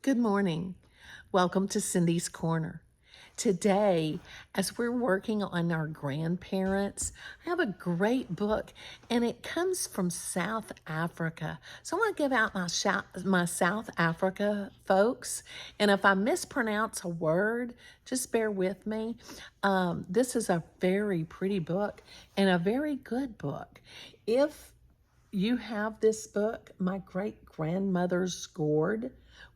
Good morning. Welcome to Cindy's Corner. Today, as we're working on our grandparents, I have a great book and it comes from South Africa. So I want to give out my South Africa folks. And if I mispronounce a word, just bear with me. This is a very pretty book and a very good book. If you have this book, My Great Grandmother's Gourd.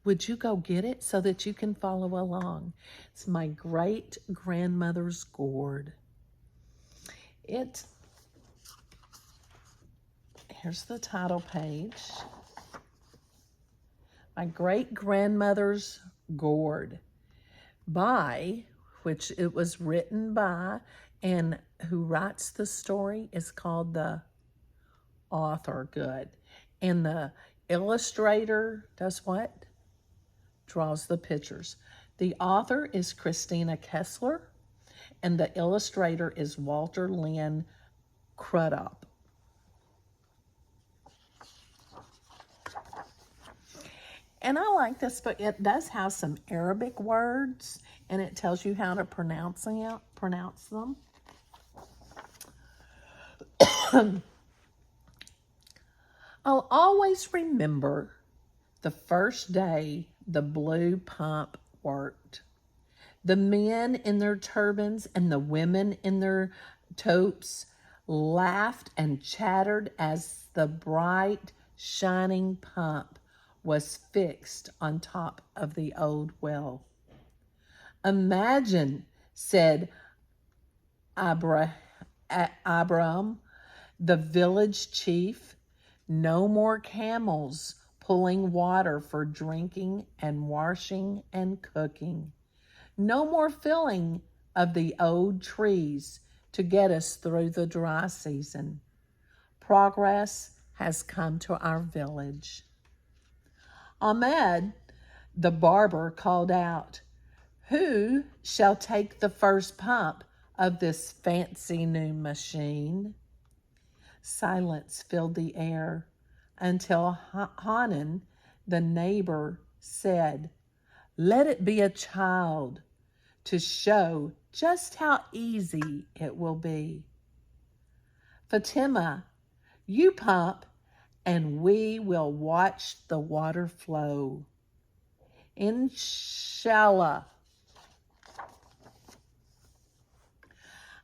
Would you go get it so that you can follow along? It's My Great Grandmother's Gourd. Here's the title page. My Great Grandmother's Gourd, which it was written by, and who writes the story is called the author. Good. And the illustrator does what? Draws the pictures. The author is Cristina Kessler, and the illustrator is Walter Lynn Crudup. And I like this book. It does have some Arabic words, and it tells you how to pronounce them. I'll always remember the first day the blue pump worked. The men in their turbans and the women in their toques laughed and chattered as the bright, shining pump was fixed on top of the old well. Imagine, said Abraham, the village chief, no more camels pulling water for drinking and washing and cooking. No more filling of the old trees to get us through the dry season. Progress has come to our village. Ahmed, the barber, called out, "Who shall take the first pump of this fancy new machine?" Silence filled the air until Hanan, the neighbor, said, "Let it be a child to show just how easy it will be. Fatima, you pump and we will watch the water flow. Inshallah."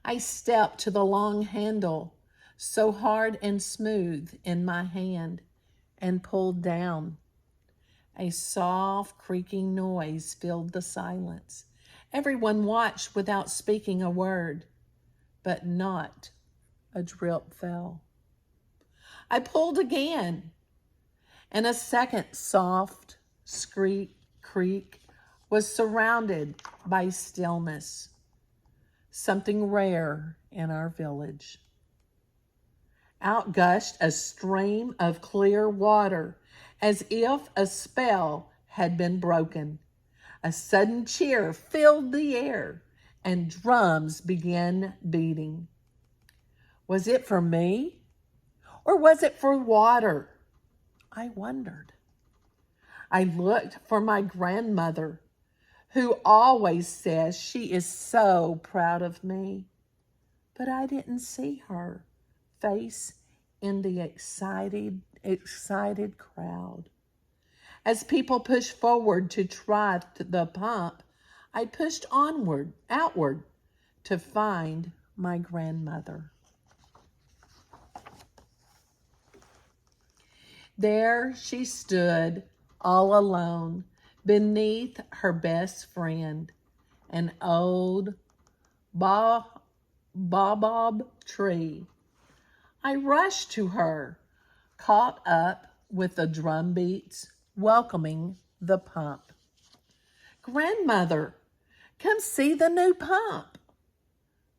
I stepped to the long handle, so hard and smooth in my hand, and pulled down. A soft creaking noise filled the silence. Everyone watched without speaking a word, but not a drip fell. I pulled again, and a second soft creak was surrounded by stillness, something rare in our village. Out gushed a stream of clear water, as if a spell had been broken. A sudden cheer filled the air, and drums began beating. Was it for me, or was it for water? I wondered. I looked for my grandmother, who always says she is so proud of me, but I didn't see her face in the excited crowd. As people pushed forward to try the pump, I pushed outward to find my grandmother. There she stood, all alone, beneath her best friend, an old baobab tree. I rushed to her, caught up with the drum beats, welcoming the pump. "Grandmother, come see the new pump.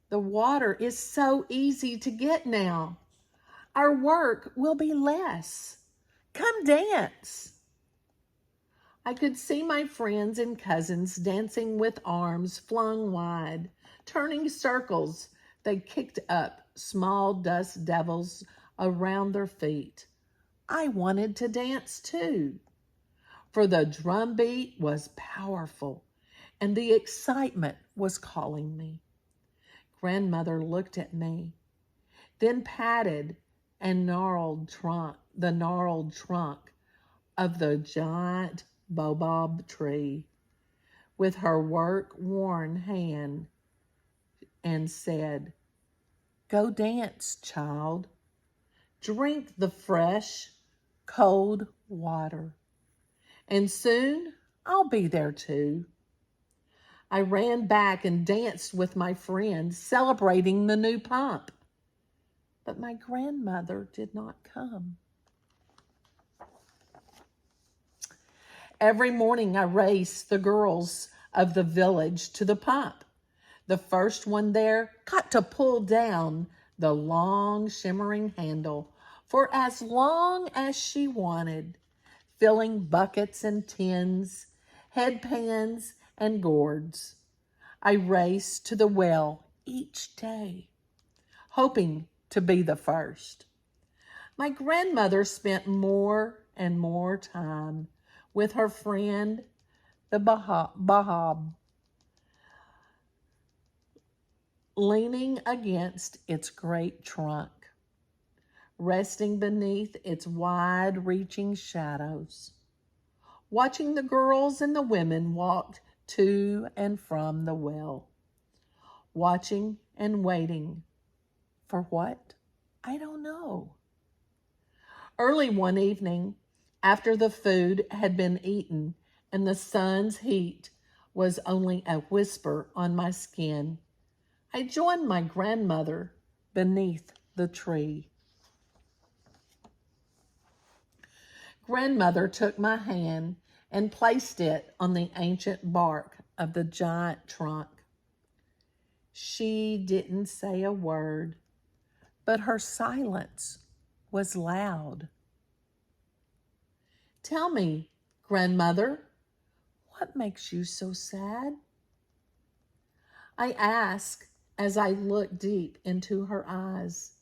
The water is so easy to get now. Our work will be less. Come dance." I could see my friends and cousins dancing with arms flung wide, turning circles. They kicked up small dust devils around their feet. I wanted to dance too. for the drumbeat was powerful and the excitement was calling me. Grandmother looked at me, then patted and the gnarled trunk of the giant baobab tree with her work-worn hand and said, "Go dance, child. Drink the fresh, cold water. And soon I'll be there too." I ran back and danced with my friends, celebrating the new pump. But my grandmother did not come. Every morning I raced the girls of the village to the pump. The first one there got to pull down the long shimmering handle for as long as she wanted, filling buckets and tins, headpans and gourds. I raced to the well each day, hoping to be the first. My grandmother spent more and more time with her friend, the Bahab, leaning against its great trunk, resting beneath its wide-reaching shadows, watching the girls and the women walk to and from the well, watching and waiting. For what? I don't know. Early one evening, after the food had been eaten and the sun's heat was only a whisper on my skin, I joined my grandmother beneath the tree. Grandmother took my hand and placed it on the ancient bark of the giant trunk. She didn't say a word, but her silence was loud. "Tell me, grandmother, what makes you so sad?" I asked as I looked deep into her eyes.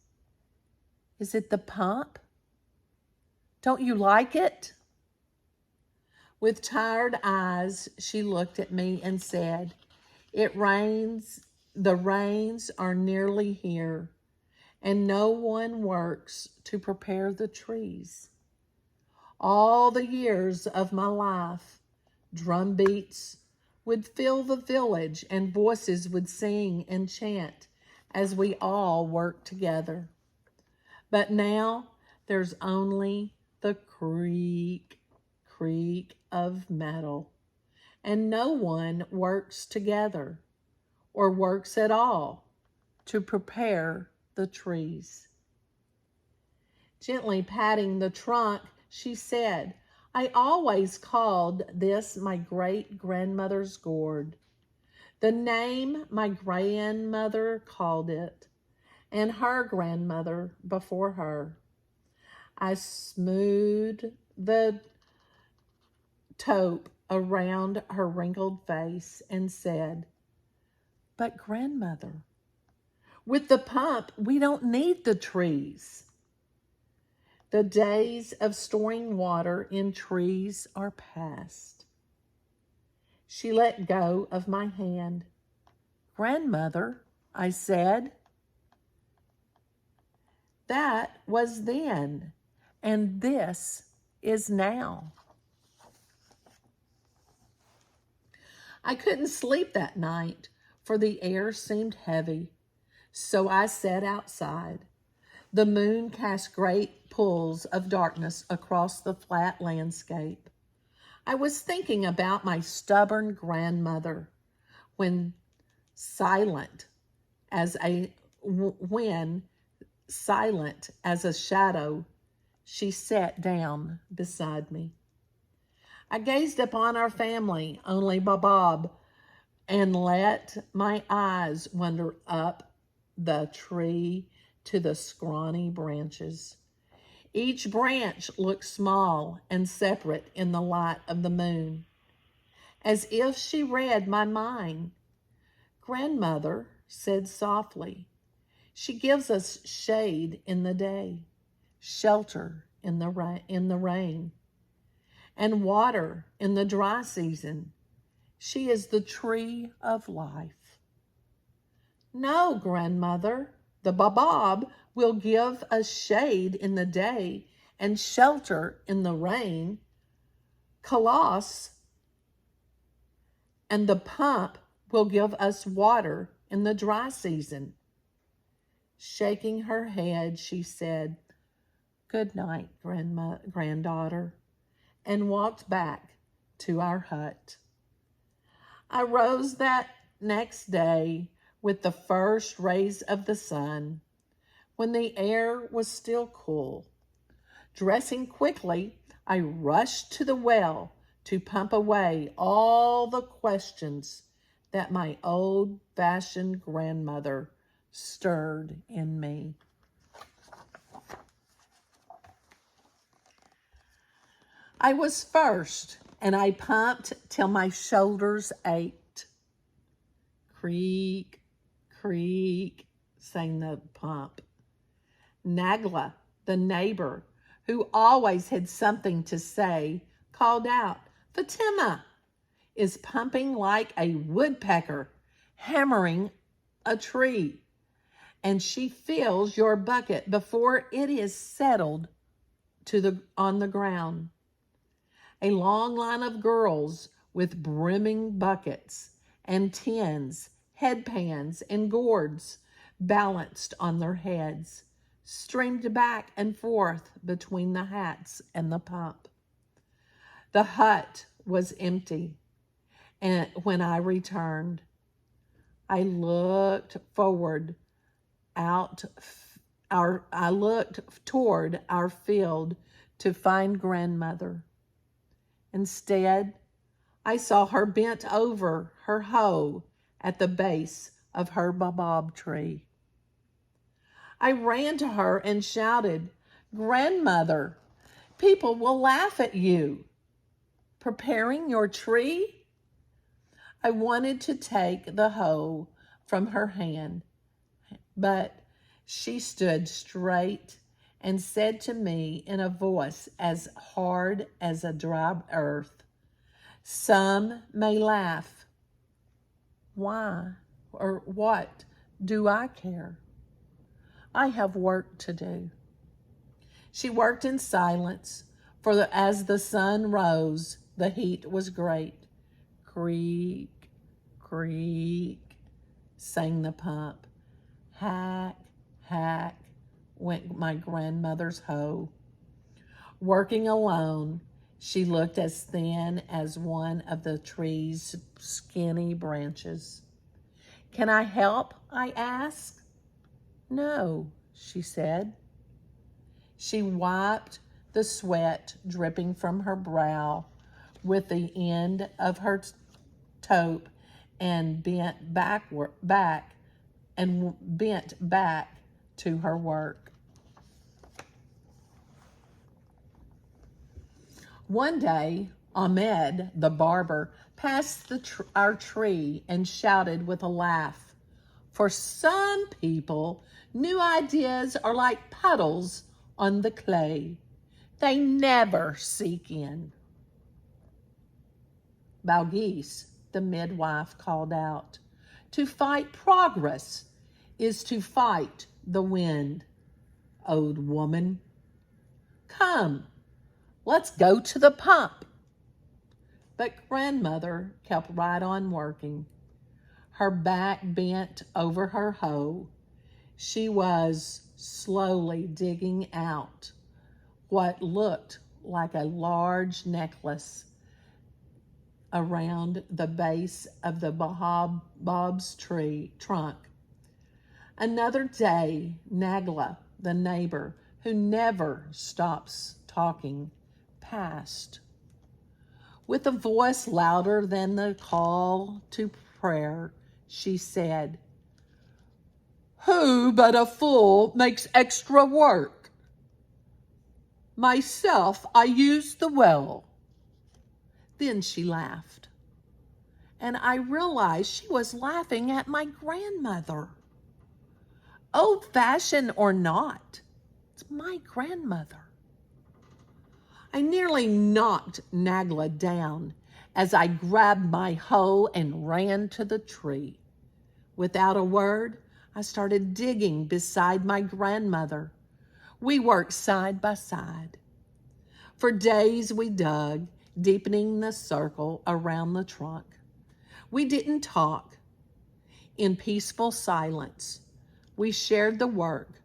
"Is it the pump? Don't you like it?" With tired eyes, she looked at me and said, "It rains. The rains are nearly here, and no one works to prepare the trees. All the years of my life, drum beats would fill the village and voices would sing and chant as we all worked together. But now there's only the creak, creak of metal, and no one works together or works at all to prepare the trees." Gently patting the trunk, she said, "I always called this my great-grandmother's gourd, the name my grandmother called it, and her grandmother before her." I smoothed the taupe around her wrinkled face and said, "But grandmother, with the pump, we don't need the trees. The days of storing water in trees are past." She let go of my hand. "Grandmother," I said, "that was then, and this is now." I couldn't sleep that night, for the air seemed heavy, so I sat outside. The moon cast great pools of darkness across the flat landscape. I was thinking about my stubborn grandmother when silent as a shadow, she sat down beside me. I gazed upon our family, only Bob, and let my eyes wander up the tree to the scrawny branches. Each branch looked small and separate in the light of the moon, as if she read my mind. Grandmother said softly, "She gives us shade in the day, shelter in the rain, and water in the dry season. She is the tree of life. No, grandmother, the baobab will give us shade in the day and shelter in the rain. Colossus and the pump will give us water in the dry season. Shaking her head, she said, "Good night, granddaughter," and walked back to our hut. I rose that next day with the first rays of the sun, when the air was still cool. Dressing quickly, I rushed to the well to pump away all the questions that my old-fashioned grandmother stirred in me. I was first, and I pumped till my shoulders ached. Creak, creak, sang the pump. Nagla, the neighbor, who always had something to say, called out, "Fatima is pumping like a woodpecker hammering a tree, and she fills your bucket before it is settled on the ground." A long line of girls with brimming buckets and tins, headpans, and gourds balanced on their heads streamed back and forth between the hats and the pump. The hut was empty, and when I returned, I looked toward our field to find grandmother. Instead, I saw her bent over her hoe at the base of her baobab tree. I ran to her and shouted, "Grandmother, people will laugh at you. Preparing your tree?" I wanted to take the hoe from her hand, but she stood straight and said to me in a voice as hard as a dry earth, "Some may laugh. Why or what do I care? I have work to do." She worked in silence, for as the sun rose, the heat was great. Creak, creak, sang the pump. Hack, hack, went my grandmother's hoe. Working alone, she looked as thin as one of the tree's skinny branches. "Can I help?" I asked. "No," she said. She wiped the sweat dripping from her brow with the end of her toque and bent back to her work. One day, Ahmed, the barber, passed our tree and shouted with a laugh, "For some people, new ideas are like puddles on the clay. They never seek in." Balgis, the midwife, called out, "To fight progress is to fight the wind, old woman. Come, let's go to the pump." But grandmother kept right on working, her back bent over her hoe. She was slowly digging out what looked like a large necklace around the base of the baobab's trunk. Another day, Nagla, the neighbor, who never stops talking, passed. With a voice louder than the call to prayer, she said, "Who but a fool makes extra work? Myself, I use the well." Then she laughed, and I realized she was laughing at my grandmother. Old-fashioned or not, it's my grandmother. I nearly knocked Nagla down as I grabbed my hoe and ran to the tree. Without a word, I started digging beside my grandmother. We worked side by side. For days we dug, deepening the circle around the trunk. We didn't talk. In peaceful silence, we shared the work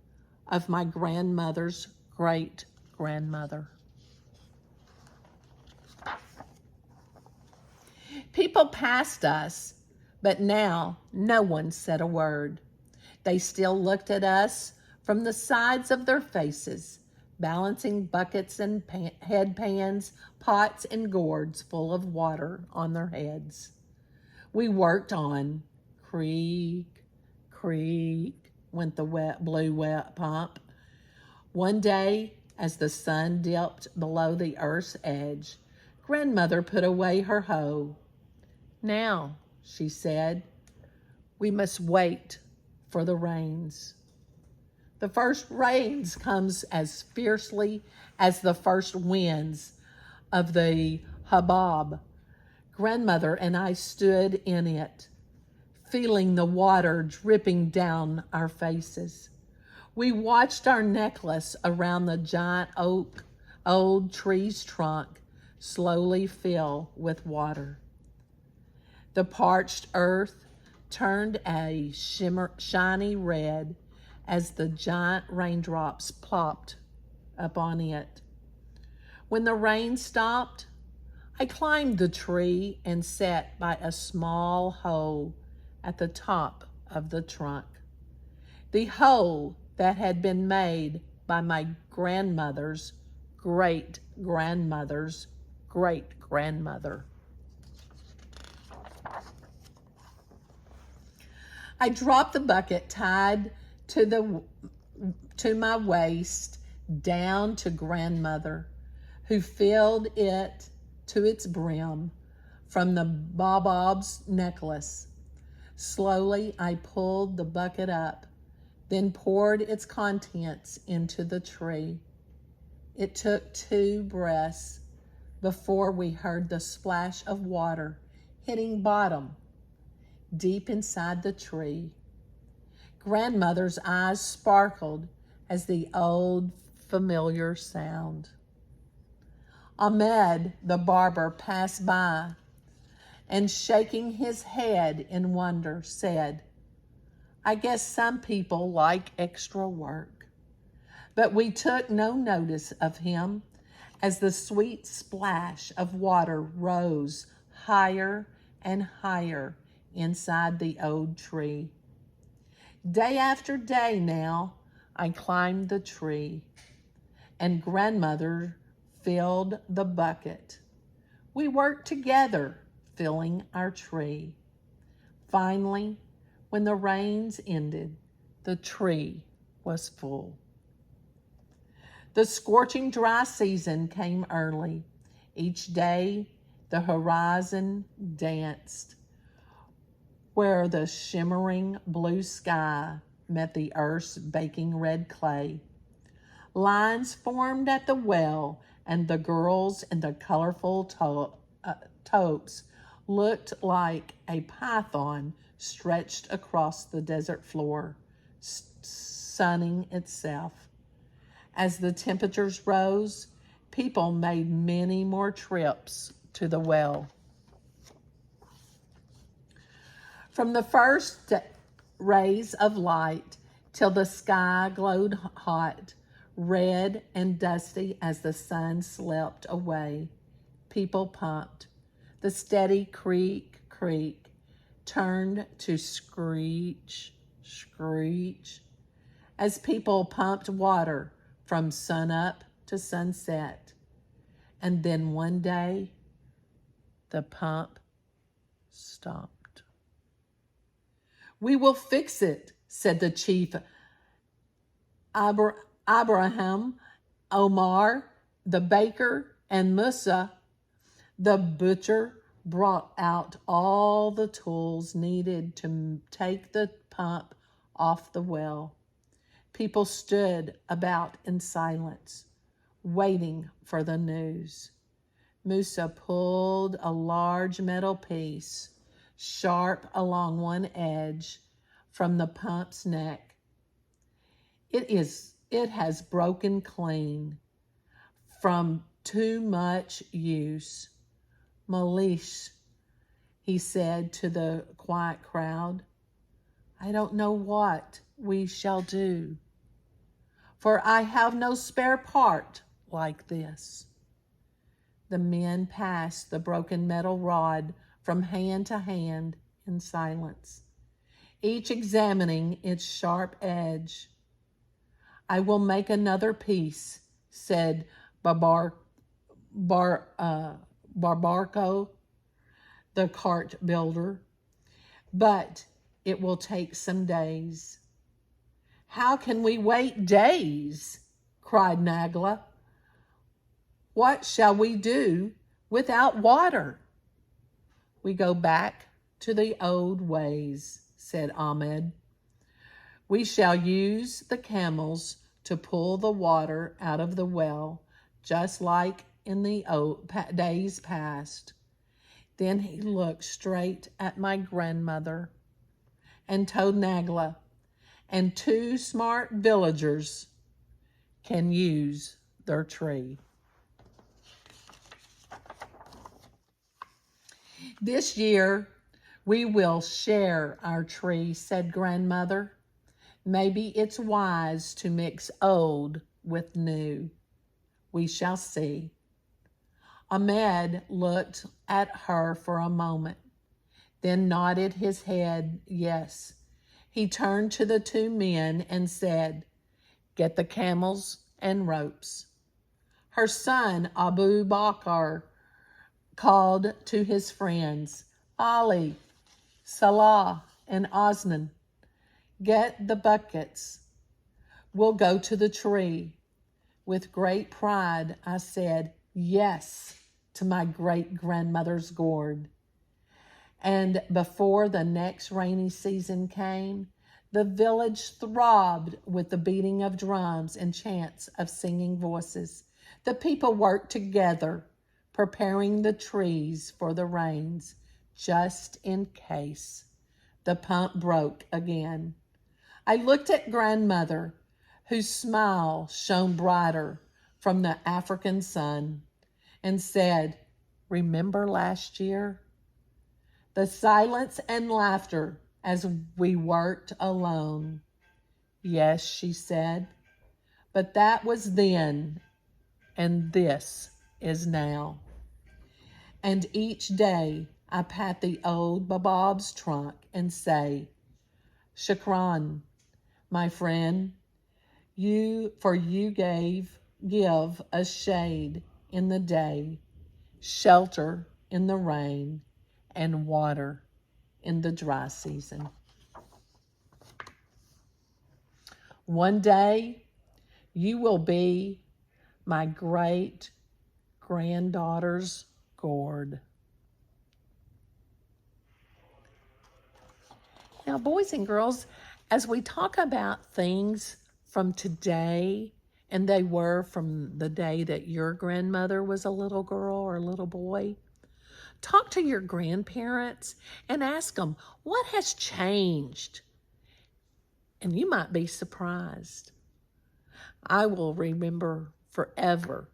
of my grandmother's great-grandmother. People passed us, but now no one said a word. They still looked at us from the sides of their faces, balancing buckets and headpans, pots and gourds full of water on their heads. We worked on. Creak, creak, went the blue pump. One day, as the sun dipped below the earth's edge, Grandmother put away her hoe. Now, she said, we must wait for the rains. The first rains comes as fiercely as the first winds of the hubbub. Grandmother and I stood in it, feeling the water dripping down our faces. We watched our necklace around the giant old tree's trunk slowly fill with water. The parched earth turned a shiny red as the giant raindrops plopped upon it. When the rain stopped, I climbed the tree and sat by a small hole at the top of the trunk. The hole that had been made by my grandmother's great-grandmother's great-grandmother. I dropped the bucket tied to my waist down to Grandmother, who filled it to its brim from the Bob's necklace. Slowly, I pulled the bucket up, then poured its contents into the tree. It took 2 breaths before we heard the splash of water hitting bottom deep inside the tree. Grandmother's eyes sparkled as the old familiar sound. Ahmed, the barber, passed by and, shaking his head in wonder, said, I guess some people like extra work. But we took no notice of him as the sweet splash of water rose higher and higher inside the old tree. Day after day now, I climbed the tree, and Grandmother filled the bucket. We worked together, filling our tree. Finally, when the rains ended, the tree was full. The scorching dry season came early. Each day, the horizon danced, where the shimmering blue sky met the earth's baking red clay. Lines formed at the well, and the girls in the colorful toques looked like a python stretched across the desert floor, sunning itself. As the temperatures rose, people made many more trips to the well. From the first rays of light till the sky glowed hot, red and dusty as the sun slept away, people pumped. The steady creak, creak turned to screech, screech, as people pumped water from sunup to sunset. And then one day, the pump stopped. We will fix it, said the chief Abraham, Omar, the baker, and Musa, the butcher, brought out all the tools needed to take the pump off the well. People stood about in silence, waiting for the news. Musa pulled a large metal piece, sharp along one edge, from the pump's neck. It has broken clean from too much use. Malish, he said to the quiet crowd, I don't know what we shall do, for I have no spare part like this. The men passed the broken metal rod from hand to hand in silence, each examining its sharp edge. I will make another piece, said Barbarco, the cart builder, but it will take some days. How can we wait days? Cried Nagla. What shall we do without water? We go back to the old ways, said Ahmed. We shall use the camels to pull the water out of the well, just like in the days past. Then he looked straight at my grandmother and told Nagla, and 2 smart villagers can use their tree. This year, we will share our tree, said grandmother. Maybe it's wise to mix old with new. We shall see. Ahmed looked at her for a moment, then nodded his head yes. He turned to the 2 men and said, get the camels and ropes. Her son, Abu Bakr, called to his friends, Ali, Salah, and Osman, get the buckets. We'll go to the tree. With great pride, I said yes to my great-grandmother's gourd. And before the next rainy season came, the village throbbed with the beating of drums and chants of singing voices. The people worked together, preparing the trees for the rains, just in case the pump broke again. I looked at grandmother, whose smile shone brighter from the African sun, and said, remember last year? The silence and laughter as we worked alone. Yes, she said, but that was then, and this is now. And each day I pat the old Babab's trunk and say, Shukran, my friend, you give us shade in the day, shelter in the rain, and water in the dry season. One day, you will be my great-granddaughter's gourd. Now, boys and girls, as we talk about things from today, and they were from the day that your grandmother was a little girl or a little boy, talk to your grandparents and ask them, what has changed? And you might be surprised. I will remember forever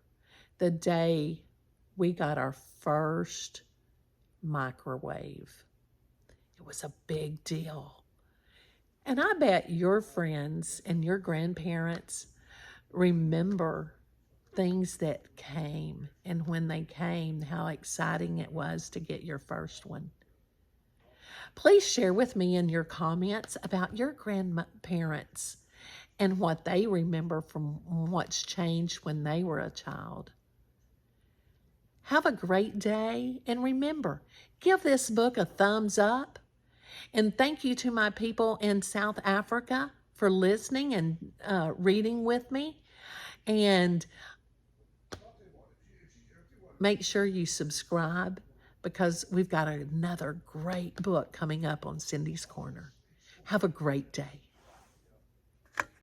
the day we got our first microwave. It was a big deal. And I bet your friends and your grandparents remember things that came, and when they came, how exciting it was to get your first one. Please share with me in your comments about your grandparents and what they remember from what's changed when they were a child. Have a great day, and remember, give this book a thumbs up. And thank you to my people in South Africa for listening and reading with me. And make sure you subscribe, because we've got another great book coming up on Cindy's Corner. Have a great day.